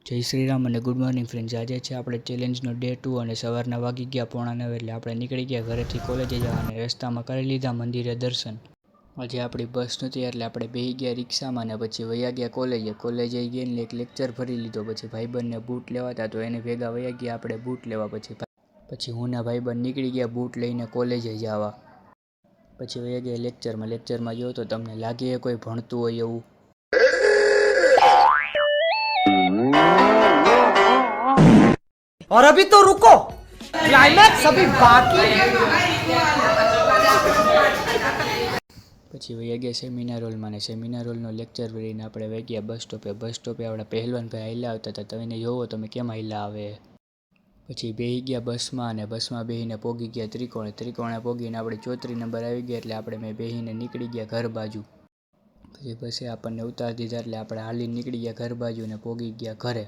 જય શ્રી રામ અને good morning friends. આજે છે આપણે ચેલેન્જનો ડે 2 અને સવારના વાગી ગયા 8:45 એટલે આપણે નીકળી ગયા ઘરેથી કોલેજે જવા અને રસ્તામાં કરી લીધા મંદિરે દર્શન. આજે આપણી બસ નહોતી એટલે આપણે બેસી ગયા રિક્ષામાં અને પછી વયા ગયા કોલેજે ગઈને એક લેક્ચર ભરી લીધો. પછી ભાઈબંધને બૂટ લેવાતા તો એને ભેગા વયા ગયા આપણે બૂટ લેવા. પછી હું ને ભાઈબંધ નીકળી ગયા બૂટ લઈને કોલેજે જવા. પછી વયા ગયા લેક્ચરમાં જો તો તમને લાગે કોઈ ભણતું હોય એવું. और अभी तो रुको, क्लाइमैक्स अभी बाकी है. પછી વયા ગયા સેમિનાર હોલમાં ને સેમિનાર હોલનો લેક્ચર ભરીને આપણે વહી ગયા બસ સ્ટોપે આપણા પહેલવાનભાઈ હાલ્યા આવતા હતા. તમે જોવો તમે કેમ હાલ્યા આવે. પછી બેસી ગયા બસમાં અને બસમાં બેસીને પોગી ગયા ત્રિકોણે પોગીને આપણે 34 નંબર આવી ગયા એટલે આપણે મેં બેસીને નીકળી ગયા ઘર બાજુ. પછી બસે આપણને ઉતારી દીધા એટલે આપણે હાલીને નીકળી ગયા ઘર બાજુ ને પોગી ગયા ઘરે.